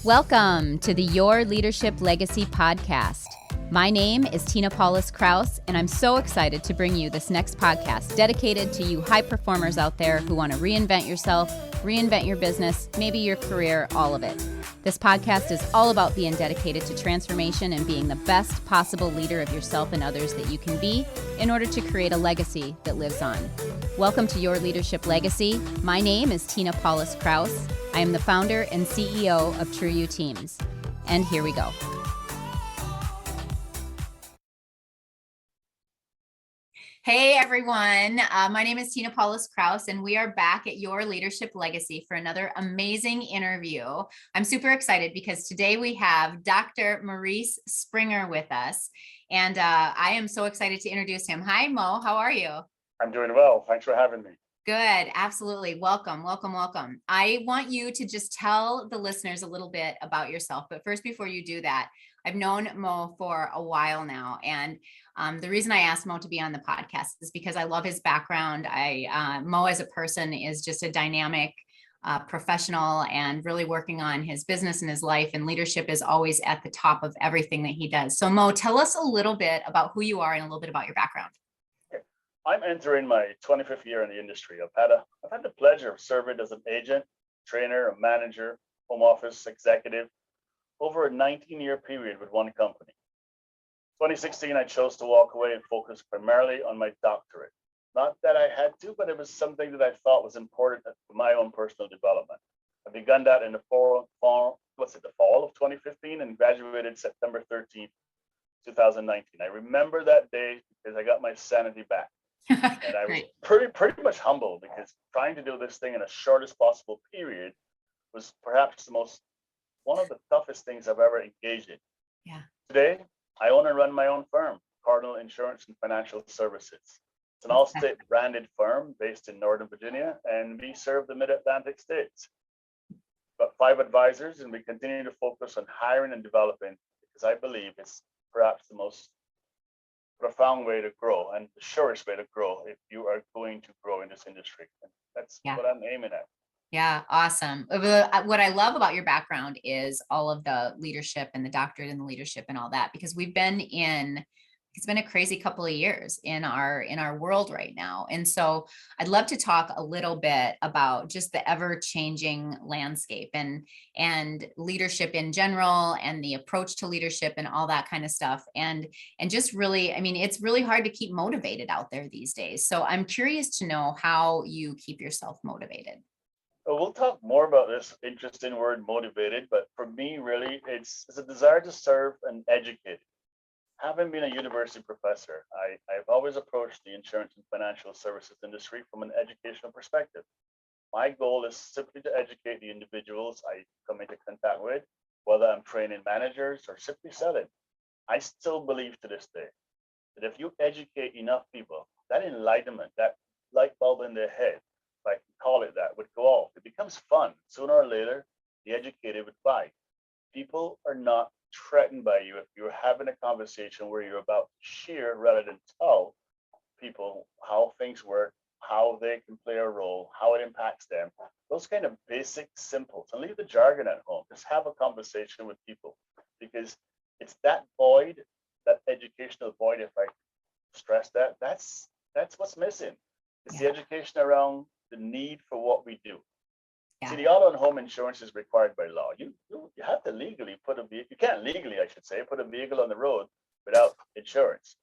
Welcome to the Your Leadership Legacy podcast. My name is Tina Paulus-Krause, and I'm so excited to bring you this next podcast dedicated to you high performers out there who want to reinvent yourself, reinvent your business, maybe your career, all of it. This podcast is all about being dedicated to transformation and being the best possible leader of yourself and others that you can be in order to create a legacy that lives on. Welcome to Your Leadership Legacy. My name is Tina Paulus-Krause. I am the founder and CEO of True You Teams. And here we go. Hey everyone, my name is Tina Paulus-Krause, and we are back at Your Leadership Legacy for another amazing interview. I'm super excited because today we have Dr. Maurice Springer with us, and I am so excited to introduce him. Hi Mo, how are you? I'm doing well. Thanks for having me. Good. Absolutely. Welcome. I want you to just tell the listeners a little bit about yourself. But first, before you do that, I've known Mo for a while now. And the reason I asked Mo to be on the podcast is because I love his background. Mo as a person is just a dynamic professional and really working on his business and his life, and leadership is always at the top of everything that he does. So Mo, tell us a little bit about who you are and a little bit about your background. I'm entering my 25th year in the industry. I've had the pleasure of serving as an agent, trainer, a manager, home office executive over a 19-year period with one company. 2016, I chose to walk away and focus primarily on my doctorate. Not that I had to, but it was something that I thought was important for my own personal development. I began that in the fall of 2015 and graduated September 13th, 2019. I remember that day because I got my sanity back. And I was pretty much humbled because trying to do this thing in a shortest possible period was perhaps one of the toughest things I've ever engaged in. Yeah. Today, I own and run my own firm, Cardinal Insurance and Financial Services. It's an all-state branded firm based in Northern Virginia, and we serve the Mid-Atlantic states. Got 5 advisors, and we continue to focus on hiring and developing because I believe it's perhaps the most profound way to grow and the surest way to grow if you are going to grow in this industry. And that's what I'm aiming at. Yeah, awesome. What I love about your background is all of the leadership and the doctorate and the leadership and all that, because it's been a crazy couple of years in our world right now. And so I'd love to talk a little bit about just the ever-changing landscape and leadership in general and the approach to leadership and all that kind of stuff. And just really, I mean, it's really hard to keep motivated out there these days. So I'm curious to know how you keep yourself motivated. We'll talk more about this interesting word, motivated, but for me, really, it's a desire to serve and educate. Having been a university professor, I've always approached the insurance and financial services industry from an educational perspective. My goal is simply to educate the individuals I come into contact with, whether I'm training managers or simply selling. I still believe to this day that if you educate enough people, that enlightenment, that light bulb in their head, if I can call it that, would go off. It becomes fun. Sooner or later, the educated would buy. People are not threatened by you if you're having a conversation where you're about to share rather than tell people how things work, how they can play a role, how it impacts them. Those kind of basic simples, and leave the jargon at home. Just have a conversation with people, because it's that void, that educational void, if I stress that, that's what's missing. It's the education around the need for what we do. See, the auto and home insurance is required by law. You have to legally you can't legally, I should say, put a vehicle on the road without insurance.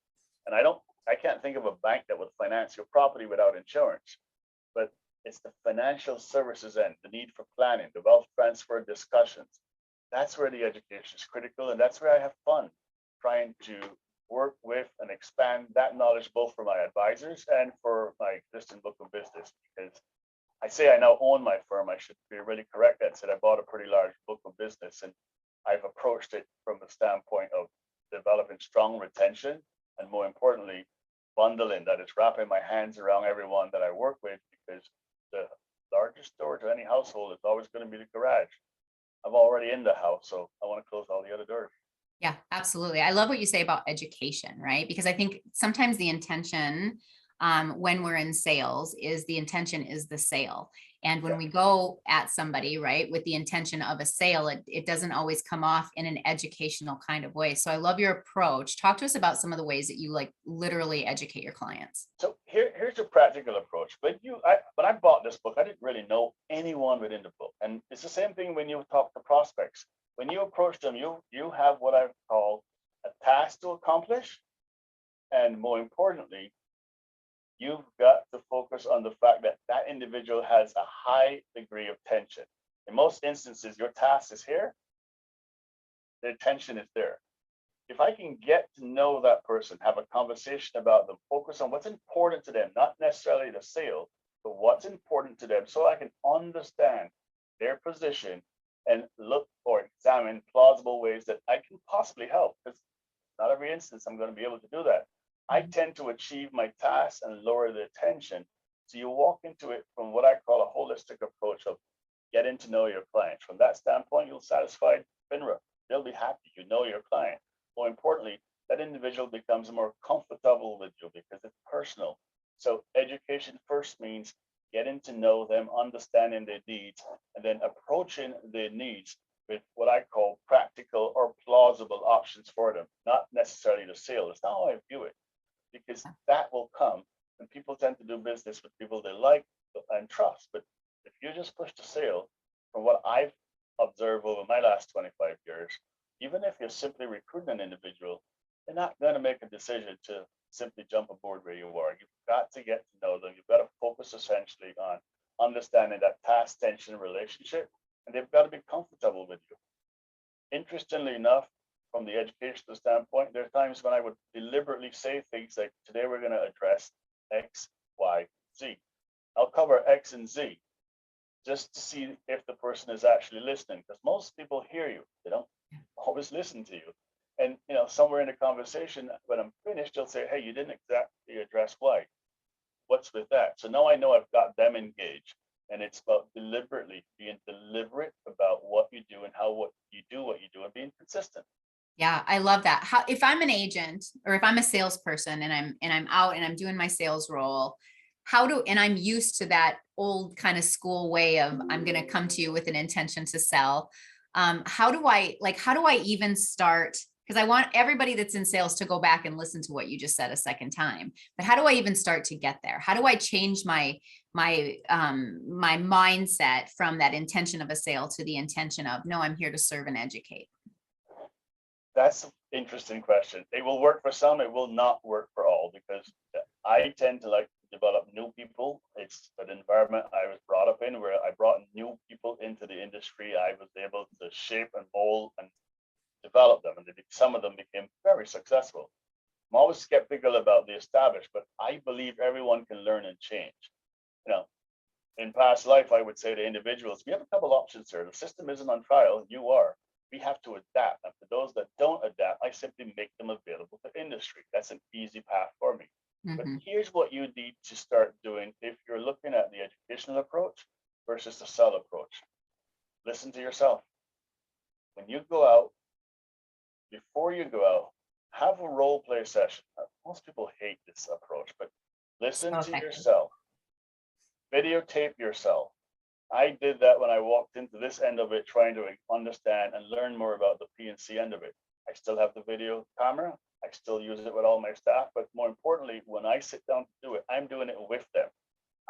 And I can't think of a bank that would finance your property without insurance. But it's the financial services end, the need for planning, the wealth transfer discussions. That's where the education is critical, and that's where I have fun trying to work with and expand that knowledge both for my advisors and for my existing book of business. Because I say I now own my firm. I should be really correct. That said, I bought a pretty large book of business, and I've approached it from the standpoint of developing strong retention, and more importantly, bundling, that is wrapping my hands around everyone that I work with, because the largest door to any household is always going to be the garage. I'm already in the house, so I want to close all the other doors. Yeah, absolutely. I love what you say about education, right? Because I think sometimes the intention when we're in sales is the intention is the sale. And when we go at somebody, right, with the intention of a sale, it doesn't always come off in an educational kind of way. So I love your approach. Talk to us about some of the ways that you like literally educate your clients. So here's a practical approach. When I bought this book, I didn't really know anyone within the book. And it's the same thing when you talk to prospects. When you approach them, you have what I call a task to accomplish. And more importantly, you've got to focus on the fact that that individual has a high degree of tension. In most instances, your task is here, their tension is there. If I can get to know that person, have a conversation about them, focus on what's important to them, not necessarily the sale, but what's important to them, so I can understand their position and look or examine plausible ways that I can possibly help. Because not every instance I'm going to be able to do that. I tend to achieve my tasks and lower the tension. So you walk into it from what I call a holistic approach of getting to know your client. From that standpoint, you'll satisfy FINRA. They'll be happy. You know your client. More importantly, that individual becomes more comfortable with you because it's personal. So education first means getting to know them, understanding their needs, and then approaching their needs with what I call practical or plausible options for them, not necessarily the sale. It's not how I view it, because that will come and people tend to do business with people they like and trust. But if you just push the sale, from what I've observed over my last 25 years, even if you're simply recruiting an individual, they're not going to make a decision to simply jump aboard where you are. You've got to get to know them. You've got to focus essentially on understanding that task tension relationship, and they've got to be comfortable with you. Interestingly enough, from the educational standpoint, there are times when I would deliberately say things like, today we're going to address X, Y, Z. I'll cover X and Z just to see if the person is actually listening, because most people hear you. They don't always listen to you. And somewhere in the conversation, when I'm finished, they'll say, hey, you didn't exactly address Y. What's with that? So now I know I've got them engaged. And it's about deliberately being deliberate about what you do and what you do and being consistent. Yeah, I love that. How, if I'm an agent or if I'm a salesperson and I'm out and I'm doing my sales role, and I'm used to that old kind of school way of I'm going to come to you with an intention to sell. How do I even start? Because I want everybody that's in sales to go back and listen to what you just said a second time. But how do I even start to get there? How do I change my mindset from that intention of a sale to the intention of, no, I'm here to serve and educate? That's an interesting question. It will work for some, it will not work for all, because I tend to like to develop new people. It's an environment I was brought up in where I brought new people into the industry. I was able to shape and mold and develop them, and some of them became very successful. I'm always skeptical about the established, but I believe everyone can learn and change. In past life, I would say to individuals, we have a couple options here. The system isn't on trial, you are. We have to adapt. And for those that don't adapt, I simply make them available to industry. That's an easy path for me. But here's what you need to start doing if you're looking at the educational approach versus the sell approach. Listen to yourself. When you go out, before you go out, have a role play session. Most people hate this approach, but listen to yourself. Videotape yourself. I did that when I walked into this end of it, trying to understand and learn more about the P&C end of it. I still have the video camera. I still use it with all my staff. But more importantly, when I sit down to do it, I'm doing it with them.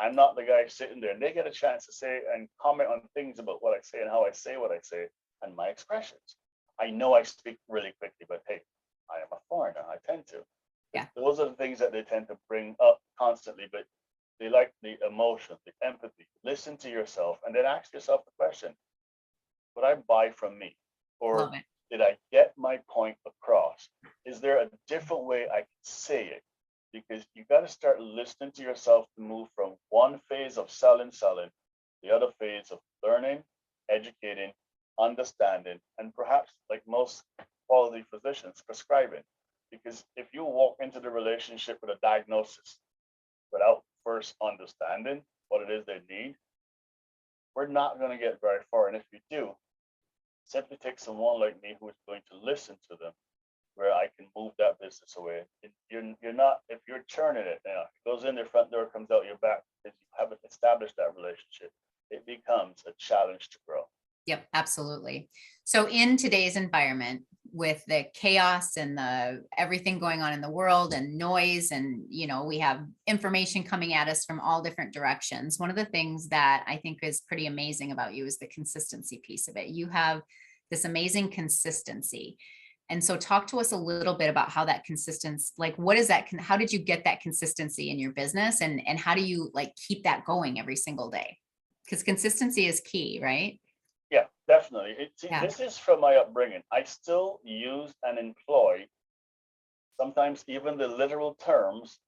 I'm not the guy sitting there, and they get a chance to say and comment on things about what I say and how I say what I say and my expressions. I know I speak really quickly, but hey, I am a foreigner. I tend to. Yeah. Those are the things that they tend to bring up constantly, but they like the emotion, the empathy. Listen to yourself and then ask yourself the question, would I buy from me? Or did I get my point across? Is there a different way I can say it? Because you got to start listening to yourself to move from one phase of selling, the other phase of learning, educating, understanding, and perhaps, like most quality physicians, prescribing. Because if you walk into the relationship with a diagnosis without first understanding what it is they need, we're not going to get very far. And if you do, simply take someone like me who is going to listen to them, where I can move that business away. You're not, if you're churning it, it goes in their front door, comes out your back, because you haven't established that relationship, it becomes a challenge to grow. Yep, absolutely. So in today's environment, with the chaos and the everything going on in the world and noise, and we have information coming at us from all different directions, one of the things that I think is pretty amazing about you is the consistency piece of it. You have this amazing consistency. And so talk to us a little bit about how that consistency, like what is that, how did you get that consistency in your business, and how do you like keep that going every single day? Because consistency is key, right? Yeah, definitely. Yeah. This is from my upbringing. I still use and employ sometimes even the literal terms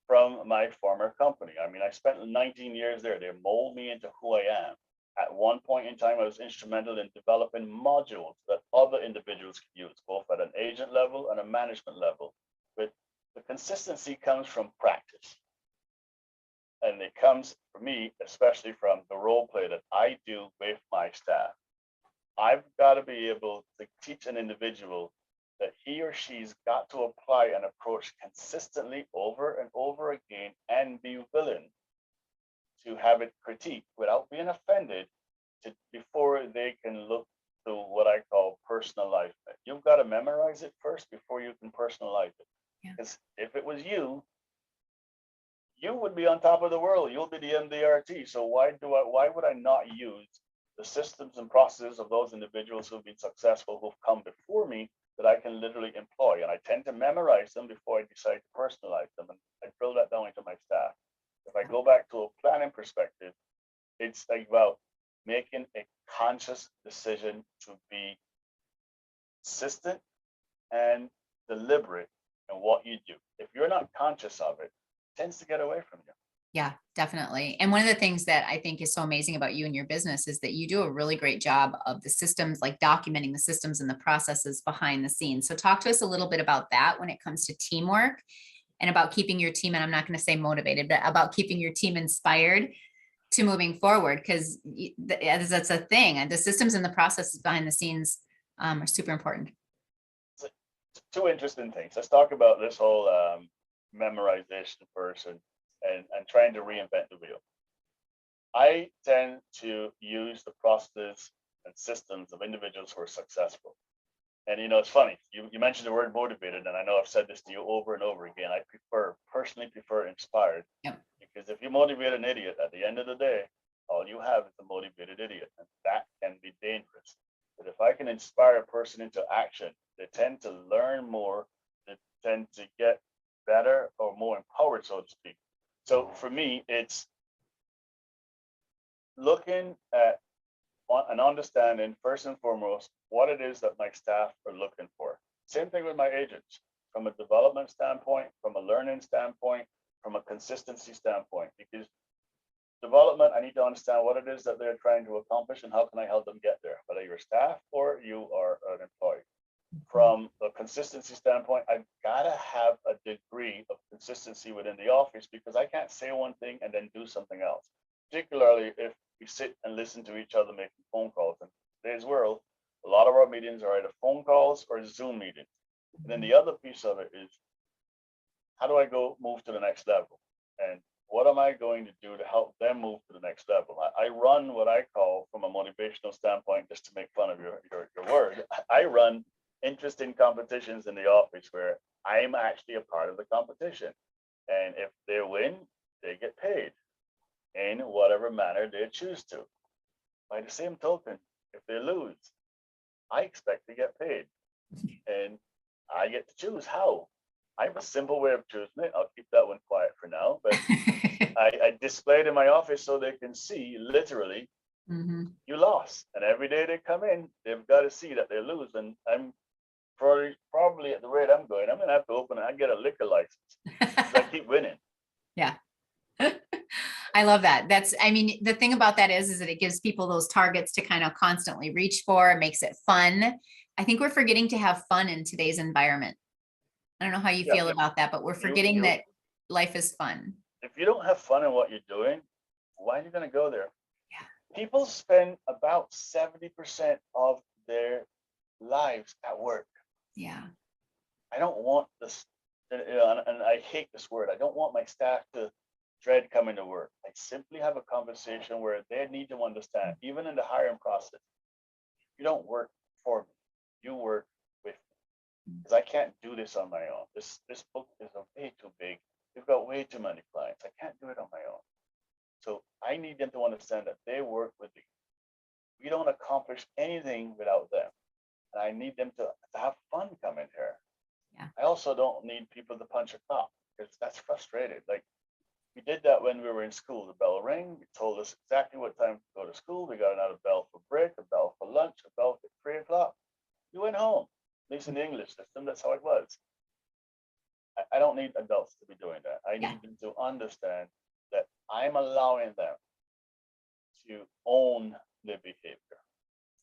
from my former company. I mean, I spent 19 years there. They mold me into who I am. At one point in time, I was instrumental in developing modules that other individuals could use, both at an agent level and a management level. But the consistency comes from practice. And it comes for me, especially from the role play that I do with my staff. I've got to be able to teach an individual that he or she's got to apply an approach consistently over and over again, and be willing to have it critiqued without being offended before they can look to what I call personalizing it. You've got to memorize it first before you can personalize it. Because if it was you would be on top of the world. You'll be the MDRT. So why would I not use the systems and processes of those individuals who've been successful, who've come before me, that I can literally employ? And I tend to memorize them before I decide to personalize them. And I drill that down into my staff. If I go back to a planning perspective, it's about making a conscious decision to be consistent and deliberate in what you do. If you're not conscious of it, tends to get away from you. Yeah, definitely. And one of the things that I think is so amazing about you and your business is that you do a really great job of the systems, like documenting the systems and the processes behind the scenes. So talk to us a little bit about that when it comes to teamwork, and about keeping your team, and I'm not going to say motivated, but about keeping your team inspired to moving forward, because that's a thing. And the systems and the processes behind the scenes are super important. Two interesting things. Let's talk about this whole memorization first, and trying to reinvent the wheel. I tend to use the processes and systems of individuals who are successful. And it's funny, you mentioned the word motivated, and I know I've said this to you over and over again. I personally prefer inspired. Yep. Because if you motivate an idiot, at the end of the day, all you have is a motivated idiot, and that can be dangerous. But if I can inspire a person into action, they tend to learn more, they tend to get better or more empowered, so to speak. So for me, it's looking at and understanding first and foremost what it is that my staff are looking for. Same thing with my agents, from a development standpoint, from a learning standpoint, from a consistency standpoint. Because development, I need to understand what it is that they're trying to accomplish and how can I help them get there, whether you're staff or you are an employee. From a consistency standpoint, I've got to have a degree of consistency within the office, because I can't say one thing and then do something else, particularly if we sit and listen to each other making phone calls. In today's world, a lot of our meetings are either phone calls or Zoom meetings. And then the other piece of it is, how do I move to the next level? And what am I going to do to help them move to the next level? I run what I call, from a motivational standpoint, just to make fun of your word, I run interesting competitions in the office where I'm actually a part of the competition. And if they win, they get paid in whatever manner they choose to. By the same token, if they lose, I expect to get paid. And I get to choose how. I have a simple way of choosing it. I'll keep that one quiet for now, but I display it in my office so they can see literally, you lost. And every day they come in, they've got to see that they lose. And I'm probably at the rate I'm going, I'm going to have to open and get a liquor license because I keep winning. Yeah. I love that. The thing about that is that it gives people those targets to kind of constantly reach for. It makes it fun. I think we're forgetting to have fun in today's environment. I don't know how you feel about that, but we're forgetting that life is fun. If you don't have fun in what you're doing, why are you going to go there? Yeah. People spend about 70% of their lives at work. Yeah. I don't want this, and I hate this word. I don't want my staff to dread coming to work. I simply have a conversation where they need to understand, even in the hiring process, you don't work for me, you work with me. Because I can't do this on my own. This book is way too big. We've got way too many clients. I can't do it on my own. So I need them to understand that they work with me. We don't accomplish anything without them. And I need them to have fun coming here. Yeah. I also don't need people to punch a clock because that's frustrated. Like we did that when we were in school. The bell rang, it told us exactly what time to go to school. We got another bell for break, a bell for lunch, a bell for 3 o'clock. You went home. At least in the English system, that's how it was. I don't need adults to be doing that. I need them to understand that I'm allowing them to own their behavior.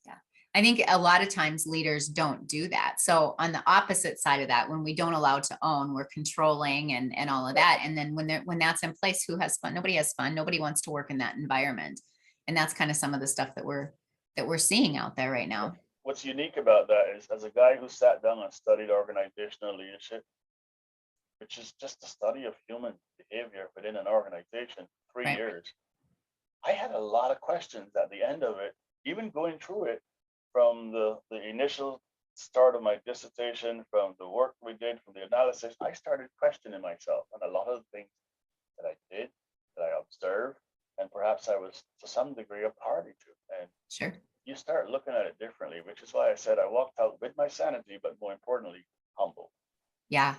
Yeah. I think a lot of times leaders don't do that. So on the opposite side of that, when we don't allow to own, we're controlling and all of that. And then when that's in place, who has fun? Nobody has fun. Nobody wants to work in that environment. And that's kind of some of the stuff that we're seeing out there right now. What's unique about that is, as a guy who sat down and studied organizational leadership, which is just the study of human behavior within an organization, 3 years, I had a lot of questions at the end of it, even going through it from the initial start of my dissertation, from the work we did, from the analysis. I started questioning myself and a lot of the things that I did, that I observed, and perhaps I was to some degree a party to. And sure, you start looking at it differently, which is why I said I walked out with my sanity, but more importantly, humble. Yeah,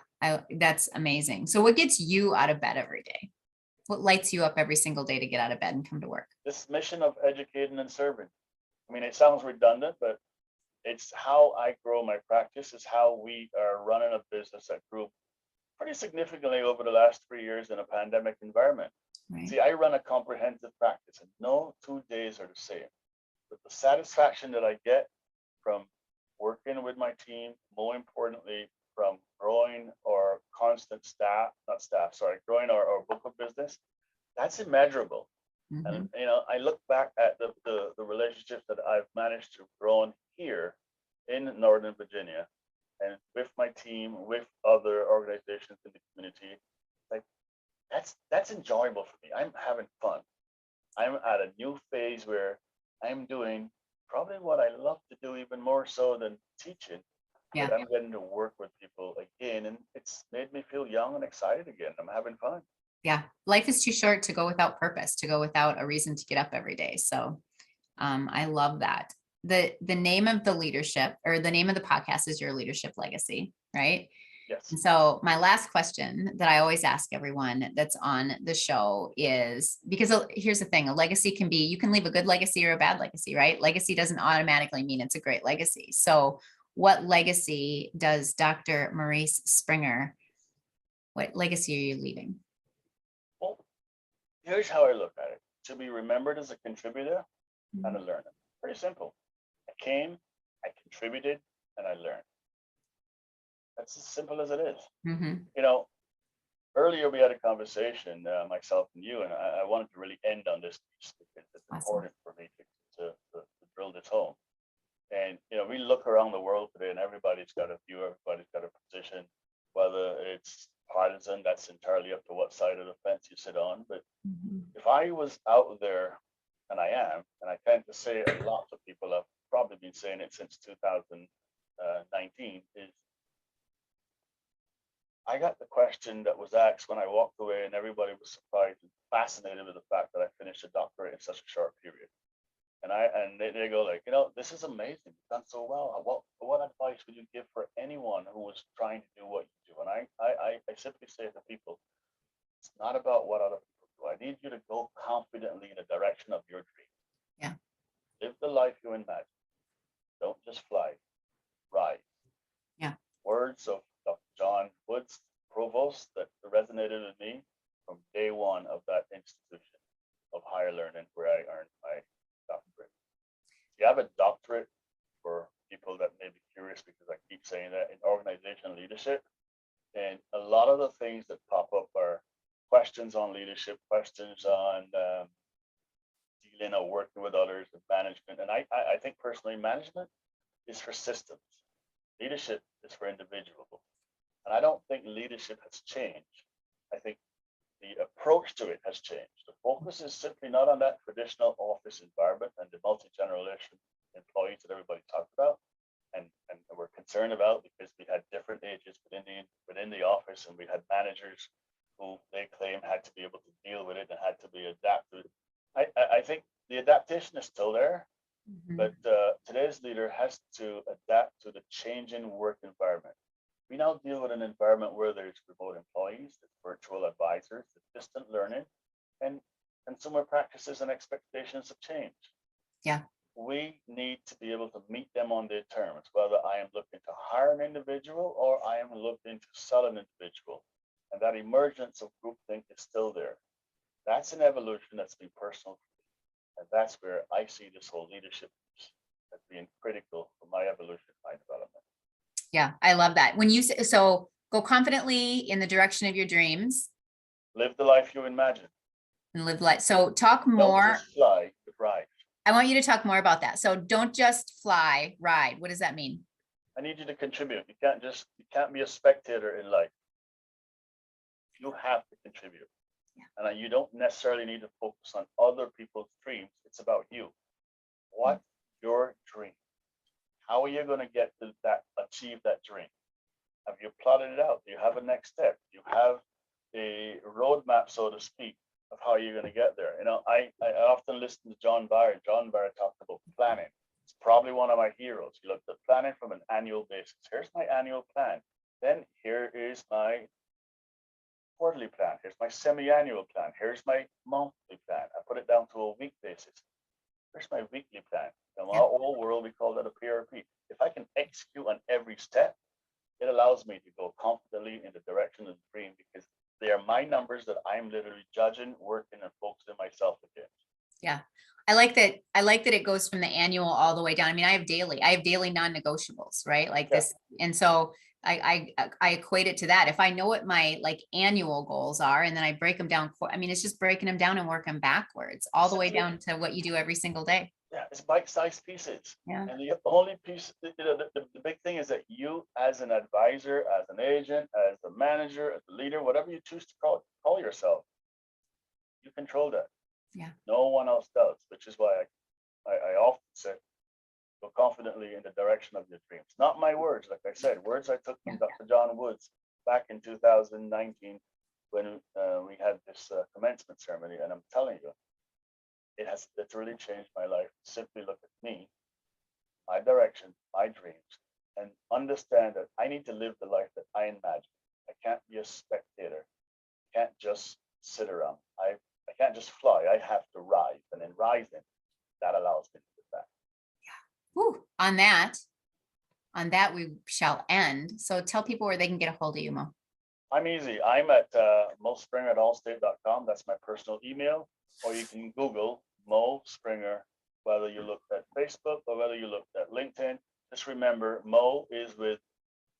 that's amazing. So what gets you out of bed every day? What lights you up every single day to get out of bed and come to work? This mission of educating and serving. I mean, it sounds redundant, but it's how I grow my practice. It's how we are running a business that grew pretty significantly over the last 3 years in a pandemic environment. Right. See, I run a comprehensive practice and no 2 days are the same. But the satisfaction that I get from working with my team, more importantly, from growing our growing our book of business, that's immeasurable. Mm-hmm. And I look back at the relationships that I've managed to grow here in Northern Virginia, and with my team, with other organizations in the community. Like that's enjoyable for me. I'm having fun. I'm at a new phase where I'm doing probably what I love to do even more so than teaching. Yeah. But I'm getting to work with people again, and it's made me feel young and excited again. I'm having fun. Yeah. Life is too short to go without purpose, to go without a reason to get up every day. So I love that. The name of the leadership, or the name of the podcast, is Your Leadership Legacy, right? Yes. And so my last question that I always ask everyone that's on the show is, because here's the thing, a legacy can be, you can leave a good legacy or a bad legacy, right? Legacy doesn't automatically mean it's a great legacy. So what legacy does Dr. Maurice Springer, what legacy are you leaving? Well, here's how I look at it. To be remembered as a contributor and a learner. Pretty simple. I came, I contributed, and I learned. That's as simple as it is. Mm-hmm. Earlier we had a conversation, myself and you, and I wanted to really end on this piece because it's important for me to drill this home. And we look around the world today, and everybody's got a view, everybody's got a position, whether it's partisan, that's entirely up to what side of the fence you sit on. But if I was out there, and I am, and I tend to say a lot of people have probably been saying it since 2019, is I got the question that was asked when I walked away, and everybody was surprised and fascinated with the fact that I finished a doctorate in such a short period. And they go like, this is amazing. You've done so well. What advice would you give for anyone who was trying to do what you do? And I simply say to people, it's not about what other people do. I need you to go confidently in the direction of your dream. Yeah. Live the life you imagine. Don't just fly. Rise. Yeah. Words of Dr. John Woods, Provost, that resonated with me from day one of that institution of higher learning where I earned my doctorate. You have a doctorate, for people that may be curious, because I keep saying that, in organizational leadership. And a lot of the things that pop up are questions on leadership, questions on dealing or working with others, and management. And I think personally, management is for systems. Leadership is for individuals. And I don't think leadership has changed. I think the approach to it has changed. The focus is simply not on that traditional office environment and the multi-generation employees that everybody talked about and we're concerned about, because we had different ages within the office, and we had managers who they claim had to be able to deal with it and had to be adapted. I think the adaptation is still there, but today's leader has to adapt to the changing work environment. We now deal with an environment where there's remote employees, there's virtual advisors, there's distant learning, and consumer practices and expectations have changed. Yeah. We need to be able to meet them on their terms, whether I am looking to hire an individual or I am looking to sell an individual. And that emergence of groupthink is still there. That's an evolution that's been personal for me. And that's where I see this whole leadership as being critical for my evolution, my development. Yeah, I love that. When you say, so go confidently in the direction of your dreams. Live the life you imagine. And live life. So talk more. Don't just fly, but ride. I want you to talk more about that. So don't just fly, ride. What does that mean? I need you to contribute. You can't be a spectator in life. You have to contribute. Yeah. And you don't necessarily need to focus on other people's dreams. It's about you. What's your dream? How are you going to get to that, achieve that dream? Have you plotted it out? Do you have a next step? Do you have a roadmap, so to speak, of how you're going to get there? You know, I often listen to John Barrett. John Barrett talked about planning. It's probably one of my heroes. He looked at planning from an annual basis. Here's my annual plan. Then here is my quarterly plan. Here's my semi-annual plan. Here's my monthly plan. I put it down to a week basis. Here's my weekly plan. In our old world, we call that a PRP. If I can execute on every step, it allows me to go confidently in the direction of the dream, because they are my numbers that I'm literally judging, working, and focusing myself against. Yeah. I like that it goes from the annual all the way down. I mean, I have daily non-negotiables, right? Like this. And so I equate it to that. If I know what my like annual goals are, and then I break them down, I mean, it's just breaking them down and working backwards all the way down to what you do every single day. Yeah, it's bite-sized pieces. Yeah. And the only piece, the big thing is that you, as an advisor, as an agent, as a manager, as a leader, whatever you choose to call yourself, you control that. Yeah. No one else does, which is why I often say, go confidently in the direction of your dreams. Not my words, like I said, words I took from Dr. John Woods back in 2019 when we had this commencement ceremony, and I'm telling you, it has literally changed my life. Simply look at me, my direction, my dreams, and understand that I need to live the life that I imagine. I can't be a spectator. I can't just sit around. I can't just fly. I have to rise, and in rising, that allows me to do that. Yeah. Whew. On that, we shall end. So tell people where they can get a hold of you, Mo. I'm easy. I'm at mospringer@allstate.com. That's my personal email. Or you can Google Mo Springer, whether you looked at Facebook or whether you looked at LinkedIn. Just remember, Mo is with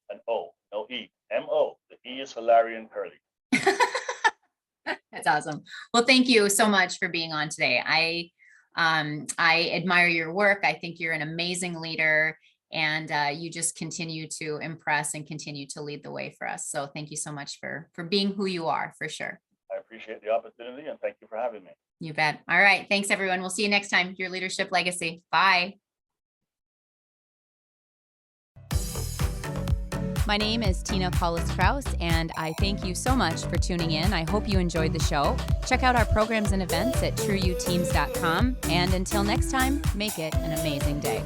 an O, no E. M-O. The E is for Larry and Curly. That's awesome. Well, thank you so much for being on today. I admire your work. I think you're an amazing leader, and you just continue to impress and continue to lead the way for us. So thank you so much for being who you are, for sure. I appreciate the opportunity, and thank you for having me. You bet. All right. Thanks, everyone. We'll see you next time. Your Leadership Legacy. Bye. My name is Tina Paulus-Krause, and I thank you so much for tuning in. I hope you enjoyed the show. Check out our programs and events at trueyouteams.com. And until next time, make it an amazing day.